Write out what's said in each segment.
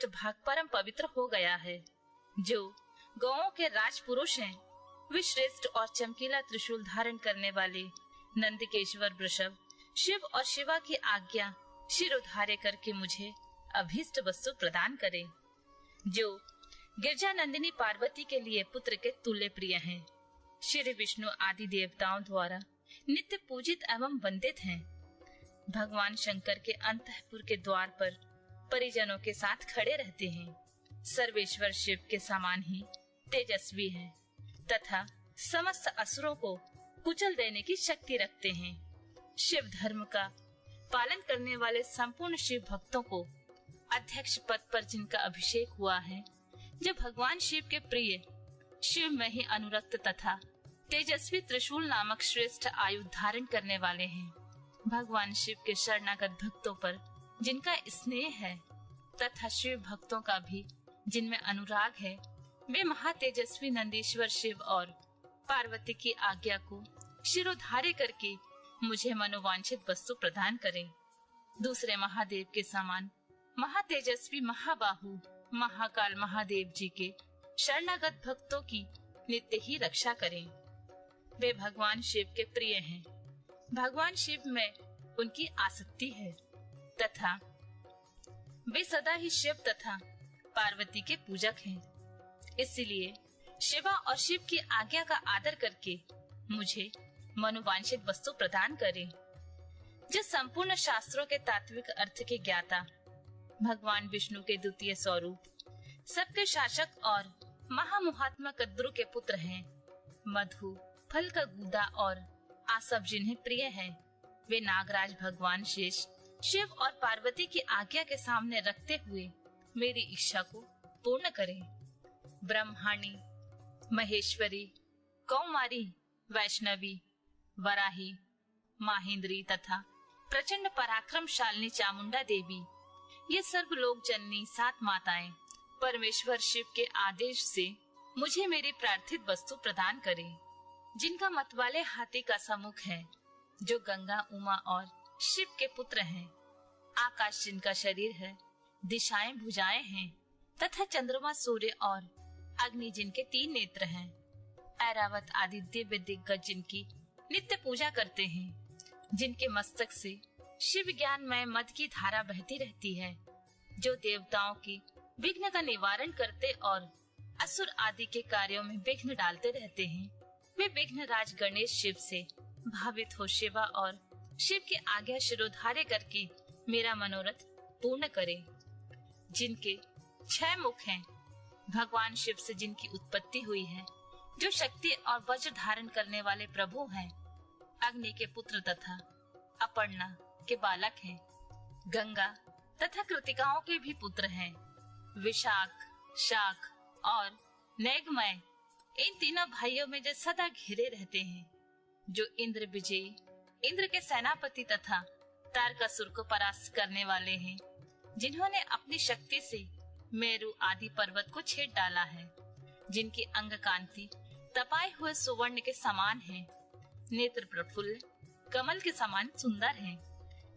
भाग परम पवित्र हो गया है। जो गौओं के राजपुरुष हैं, वे श्रेष्ठ और चमकीला त्रिशूल धारण करने वाले नंदकेश्वर वृषभ शिव और शिवा की आज्ञा शिरोधार्य करके मुझे अभीष्ट वस्तु प्रदान करें। जो गिरजा नंदिनी पार्वती के लिए पुत्र के तुल्य प्रिय हैं, श्री विष्णु आदि देवताओं द्वारा नित्य पूजित एवं वंदित हैं। भगवान शंकर के अंतःपुर के द्वार पर परिजनों के साथ खड़े रहते हैं। सर्वेश्वर शिव के समान ही तेजस्वी हैं तथा समस्त असुरों को कुचल देने की शक्ति रखते हैं। शिव धर्म का पालन करने वाले संपूर्ण शिव भक्तों को अध्यक्ष पद पर जिनका अभिषेक हुआ है, जो भगवान शिव के प्रिय शिव में ही अनुरक्त तथा तेजस्वी त्रिशूल नामक श्रेष्ठ आयुध धारण करने वाले हैं। भगवान शिव के शरणागत भक्तों पर जिनका स्नेह है तथा शिव भक्तों का भी जिनमें अनुराग है, वे महातेजस्वी नंदीश्वर शिव और पार्वती की आज्ञा को शिरोधार्य करके मुझे मनोवांछित वस्तु प्रदान करें। दूसरे महादेव के समान महातेजस्वी महाबाहु महाकाल महादेव जी के शरणागत भक्तों की नित्य ही रक्षा करें। वे भगवान शिव के प्रिय हैं। भगवान शिव में उनकी आसक्ति है तथा वे सदा ही शिव तथा पार्वती के पूजक हैं। इसलिए शिवा और शिव की आज्ञा का आदर करके मुझे मनोवांछित वस्तु प्रदान करें। जो संपूर्ण शास्त्रों के तात्विक अर्थ के ज्ञाता, भगवान विष्णु के द्वितीय स्वरूप, सबके शासक और महामुहात्मा कद्रु के पुत्र हैं। मधु फल का गूदा और आसव जिन्हें प्रिय हैं, वे नागराज भगवान शेष शिव और पार्वती की आज्ञा के सामने रखते हुए मेरी इच्छा को पूर्ण करें। ब्रह्माणी, महेश्वरी, कौमारी, वैष्णवी, वराही, माहेंद्री तथा प्रचंड पराक्रमशालिनी चामुंडा देवी, ये सर्वलोक जननी 7 माताएं परमेश्वर शिव के आदेश से मुझे मेरी प्रार्थित वस्तु प्रदान करें। जिनका मतवाले हाथी का सम्मुख है, जो गंगा, उमा और शिव के पुत्र हैं। आकाश जिनका शरीर है, दिशाएं भुजाएं हैं तथा चंद्रमा, सूर्य और अग्नि जिनके 3 नेत्र हैं। ऐरावत आदि दिव्य दिग्गज जिनकी नित्य पूजा करते हैं, जिनके मस्तक से शिव ज्ञानमय मद की धारा बहती रहती है, जो देवताओं की विघ्न का निवारण करते और असुर आदि के कार्यों में विघ्न डालते रहते हैं। वे विघ्न राज गणेश शिव से भावित हो शिवा और शिव की आज्ञा शिरोधार्य करके मेरा मनोरथ पूर्ण करें। जिनके 6 मुख हैं, भगवान शिव से जिनकी उत्पत्ति हुई है, जो शक्ति और वज्र धारण करने वाले प्रभु हैं, अग्नि के पुत्र तथा अपर्णा के बालक हैं, गंगा तथा कृतिकाओं के भी पुत्र हैं, विशाख, शाख और नैगमय, इन तीनों भाइयों में जो सदा घिरे रहते हैं, जो इंद्र विजयी, इंद्र के सेनापति तथा तारकासुर को परास्त करने वाले हैं, जिन्होंने अपनी शक्ति से मेरु आदि पर्वत को छेद डाला है, जिनकी अंग कांति तपाए हुए सुवर्ण के समान है, नेत्र प्रफुल्ल कमल के समान सुंदर हैं,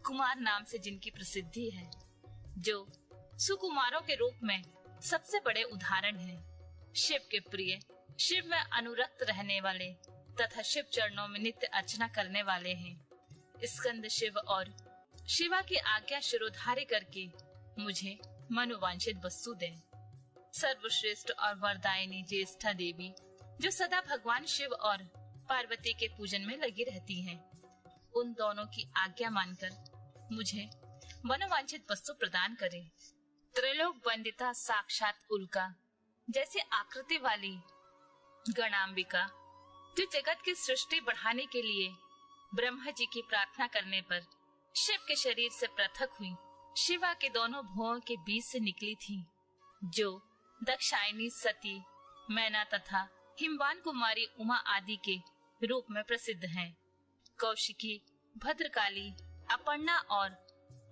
कुमार नाम से जिनकी प्रसिद्धि है, जो सुकुमारों के रूप में सबसे बड़े उदाहरण हैं, शिव के प्रिय, शिव में अनुरक्त रहने वाले तथा शिव चरणों में नित्य अर्चना करने वाले हैं। स्कंद शिव और शिवा की आज्ञा शिरोधार्य करके मुझे मनोवांछित वस्तु दें। सर्वश्रेष्ठ और वरदायिनी ज्येष्ठा देवी, जो सदा भगवान शिव और पार्वती के पूजन में लगी रहती हैं, उन दोनों की आज्ञा मानकर मुझे मनोवांछित वस्तु प्रदान करें। त्रिलोक वंदिता साक्षात उल्का जैसी आकृति वाली गणांबिका, जो जगत की सृष्टि बढ़ाने के लिए ब्रह्मा जी की प्रार्थना करने पर शिव के शरीर से पृथक हुई, शिवा के दोनों भुवों के बीच से निकली थी, जो दक्षायनी, सती, मैना तथा हिमवान कुमारी उमा आदि के रूप में प्रसिद्ध हैं। कौशिकी, भद्रकाली, अपर्णा और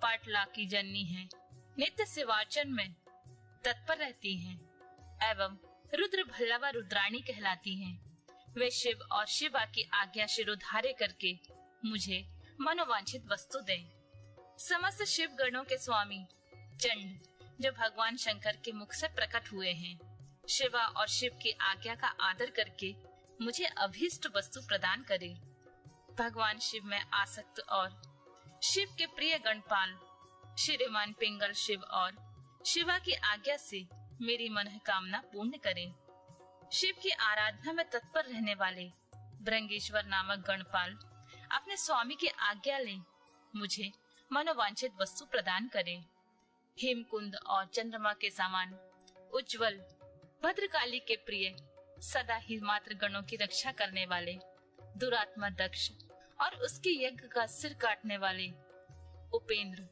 पाटला की जननी हैं, नित्य शिवार्चन में तत्पर रहती हैं एवं रुद्र भल्लवा रुद्राणी कहलाती हैं। वे शिव और शिवा की आज्ञा शिरोधार्य करके मुझे मनोवांछित वस्तु दें। समस्त शिव गणों के स्वामी चंड, जो भगवान शंकर के मुख से प्रकट हुए हैं। शिवा और शिव की आज्ञा का आदर करके मुझे अभीष्ट वस्तु प्रदान करे। भगवान शिव में आसक्त और शिव के प्रिय गणपाल श्रीमान पिंगल शिव और शिवा की आज्ञा से मेरी मनोकामना पूर्ण करें। शिव की आराधना में तत्पर रहने वाले भृंगेश्वर नामक गणपाल अपने स्वामी की आज्ञा लें, मुझे मनोवांछित वस्तु प्रदान करें। हेमकुंड और चंद्रमा के समान उज्जवल भद्रकाली के प्रिय सदा ही मात्र गणों की रक्षा करने वाले दुरात्मा दक्ष और उसके यज्ञ का सिर काटने वाले उपेंद्र,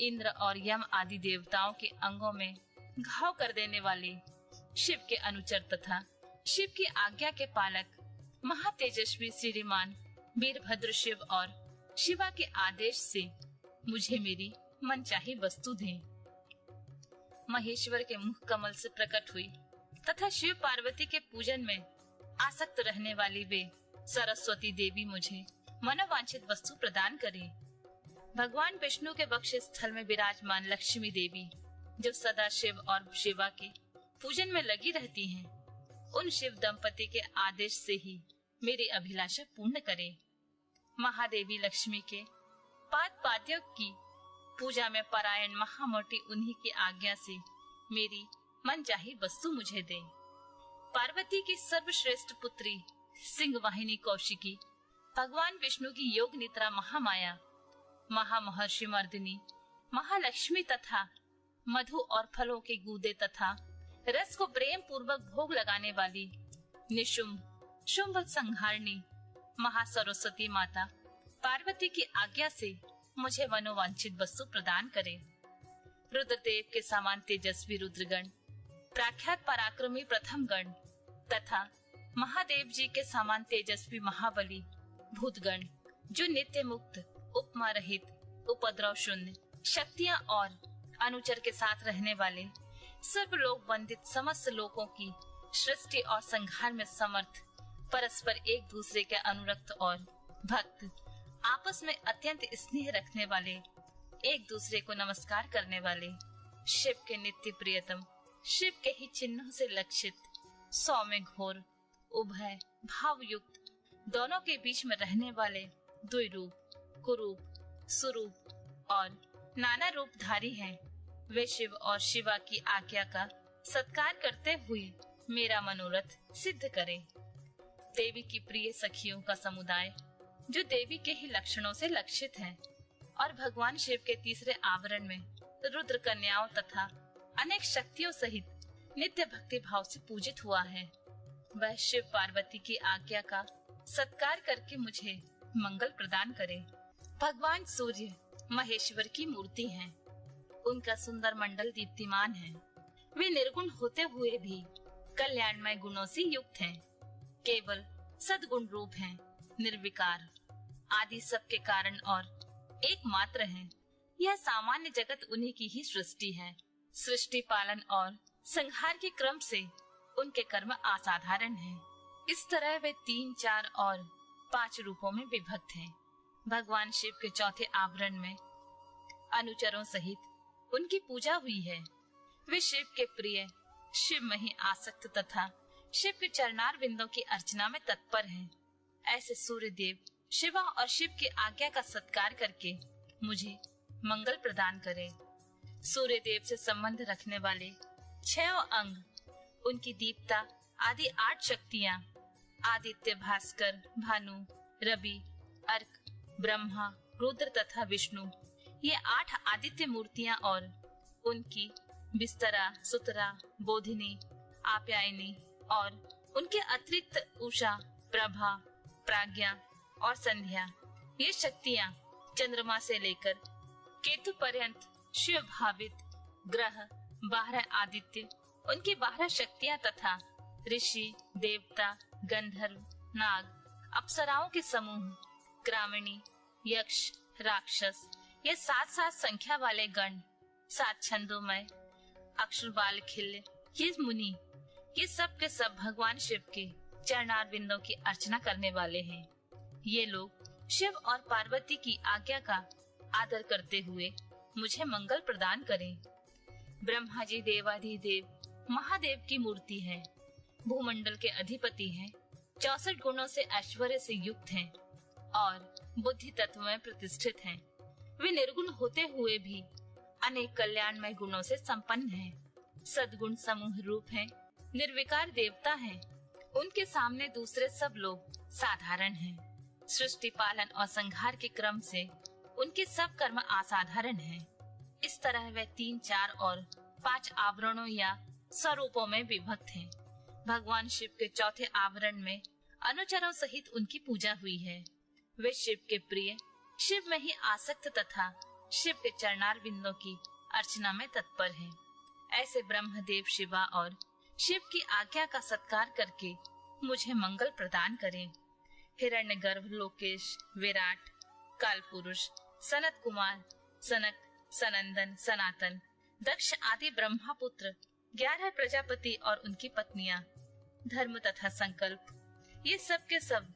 इंद्र और यम आदि देवताओं के अंगों में घाव कर देने वाले शिव के अनुचर तथा शिव की आज्ञा के पालक महातेजस्वी श्रीमान वीरभद्र शिव और शिवा के आदेश से मुझे मेरी मनचाही वस्तु दें। महेश्वर के मुख कमल से प्रकट हुई तथा शिव पार्वती के पूजन में आसक्त रहने वाली वे सरस्वती देवी मुझे मनोवांछित वस्तु प्रदान करें। भगवान विष्णु के वक्ष स्थल में विराजमान लक्ष्मी देवी जो सदा शिव और शिवा के पूजन में लगी रहती हैं, उन शिव दंपति के आदेश से ही मेरी अभिलाषा पूर्ण करें। महादेवी लक्ष्मी के पाद पाद्यों की पूजा में परायण महामोटी उन्हीं की आज्ञा से मेरी मनचाही वस्तु मुझे दे। पार्वती की सर्वश्रेष्ठ पुत्री सिंहवाहिनी कौशिकी भगवान विष्णु की योग निद्रा महामाया महामहर्षि मर्दिनी महालक्ष्मी तथा मधु और फलों के गूदे तथा रस को प्रेम पूर्वक भोग लगाने वाली निशुंभ शुंभ संहारणी महासरस्वती माता पार्वती की आज्ञा से मुझे मनोवांछित वस्तु प्रदान करे। रुद्रदेव के समान तेजस्वी रुद्रगण, प्रख्यात पराक्रमी प्रथम गण तथा महादेव जी के समान तेजस्वी महाबली भूतगण जो नित्य मुक्त, उपमा रहित, उपद्रव शून्य शक्तियां और अनुचर के साथ रहने वाले सर्वलोक वंदित समस्त लोकों की सृष्टि और संहार में समर्थ, परस्पर एक दूसरे के अनुरक्त और भक्त, आपस में अत्यंत स्नेह रखने वाले, एक दूसरे को नमस्कार करने वाले, शिव के नित्य प्रियतम, शिव के ही चिन्हों से लक्षित, सौम्य घोर, उभय भावयुक्त, दोनों के बीच में रहने वाले द्विरूप, कुरूप, सुरूप और नाना रूपधारी हैं। वे शिव और शिवा की आज्ञा का सत्कार करते हुए मेरा मनोरथ सिद्ध करें। देवी की प्रिय सखियों का समुदाय जो देवी के ही लक्षणों से लक्षित है और भगवान शिव के तीसरे आवरण में रुद्र कन्याओं तथा अनेक शक्तियों सहित नित्य भक्ति भाव से पूजित हुआ है, वह शिव पार्वती की आज्ञा का सत्कार करके मुझे मंगल प्रदान करे। भगवान सूर्य महेश्वर की मूर्ति हैं। उनका सुंदर मंडल दीप्तिमान है। वे निर्गुण होते हुए भी कल्याणमय गुणों से युक्त हैं। केवल सद्गुण रूप हैं, निर्विकार, आदि सबके कारण और एकमात्र हैं। यह सामान्य जगत उन्हीं की ही सृष्टि है। सृष्टि पालन और संहार के क्रम से उनके कर्म असाधारण हैं। इस तरह वे 3, 4 और 5 रूपों में विभक्त हैं। भगवान शिव के चौथे आवरण में अनुचरों सहित उनकी पूजा हुई है। वे शिव के प्रिय, शिव में ही आसक्त तथा शिव के चरणार बिंदों की अर्चना में तत्पर हैं। ऐसे सूर्य देव शिवा और शिव की आज्ञा का सत्कार करके मुझे मंगल प्रदान करें। सूर्य देव से संबंध रखने वाले 6 अंग, उनकी दीप्ता आदि 8 शक्तियां, आदित्य, भास्कर, भानु, रवि, अर्क, ब्रह्मा, रुद्र तथा विष्णु, ये 8 आदित्य मूर्तियां और उनकी बिस्तरा, सुतरा, बोधिनी, आप्यायनी और उनके अतिरिक्त उषा, प्रभा, प्राज्ञा और संध्या, ये शक्तियां चंद्रमा से लेकर केतु पर्यंत शिव भावित ग्रह, 12 आदित्य, उनकी 12 शक्तियां तथा ऋषि, देवता, गंधर्व, नाग, अप्सराओं के समूह, ग्रामणी, यक्ष, राक्षस, ये 7 संख्या वाले गण, 7 छंदोमय, अक्षरबाल खिल्य, ये मुनि, ये सब के सब भगवान शिव के चरणार बिंदों की अर्चना करने वाले हैं। ये लोग शिव और पार्वती की आज्ञा का आदर करते हुए मुझे मंगल प्रदान करें। ब्रह्मा जी देवाधिदेव महादेव की मूर्ति है। भूमंडल के अधिपति हैं, 64 गुणों से ऐश्वर्य से युक्त हैं और बुद्धि तत्व में प्रतिष्ठित हैं। वे निर्गुण होते हुए भी अनेक कल्याणमय गुणों से संपन्न हैं। सद्गुण समूह रूप हैं, निर्विकार देवता हैं। उनके सामने दूसरे सब लोग साधारण हैं। सृष्टि पालन और संहार के क्रम से उनके सब कर्म असाधारण हैं। इस तरह वे 3, 4 और 5 आवरणों या स्वरूपों में विभक्त हैं। भगवान शिव के चौथे आवरण में अनुचरों सहित उनकी पूजा हुई है। वे शिव के प्रिय, शिव में ही आसक्त तथा शिव के चरणार बिंदों की अर्चना में तत्पर हैं। ऐसे ब्रह्मदेव शिवा और शिव की आज्ञा का सत्कार करके मुझे मंगल प्रदान करें। हिरण्यगर्भ, लोकेश, विराट, काल पुरुष, सनत कुमार, सनक, सनंदन, सनातन, दक्ष आदि ब्रह्मपुत्र, 11 प्रजापति और उनकी पत्नियां, धर्म तथा संकल्प, ये सब के सब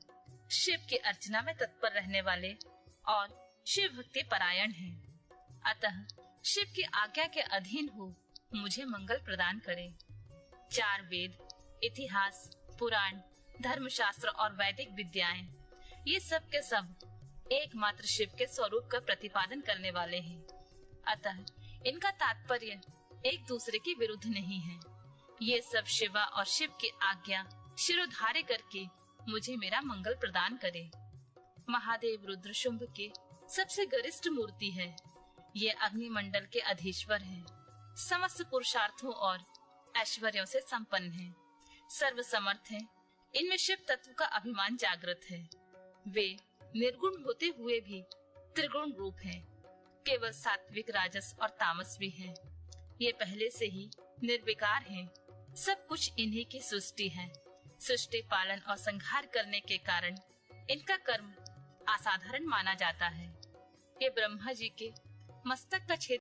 शिव की अर्चना में तत्पर रहने वाले और शिव भक्ति परायण हैं। अतः शिव की आज्ञा के अधीन हो मुझे मंगल प्रदान करें। 4 वेद, इतिहास, पुराण, धर्मशास्त्र और वैदिक विद्याएं, ये सब के सब एकमात्र शिव के स्वरूप का प्रतिपादन करने वाले हैं। अतः इनका तात्पर्य एक दूसरे के विरुद्ध नहीं है। ये सब शिवा और शिव की आज्ञा शिरोधार्य करके मुझे मेरा मंगल प्रदान करे। महादेव रुद्र शुंभ के सबसे गरिष्ठ मूर्ति है। ये अग्निमंडल के अधीश्वर हैं। समस्त पुरुषार्थों और ऐश्वर्यों से संपन्न हैं। सर्व समर्थ हैं। इनमें शिव तत्व का अभिमान जागृत है। वे निर्गुण होते हुए भी त्रिगुण रूप हैं। केवल सात्विक, राजस और तामस भी हैं। ये पहले से ही निर्विकार हैं। सब कुछ इन्हीं की सृष्टि है। सृष्टि पालन और संहार करने के कारण इनका कर्म असाधारण माना जाता है। ये ब्रह्मा जी के मस्तक का छेद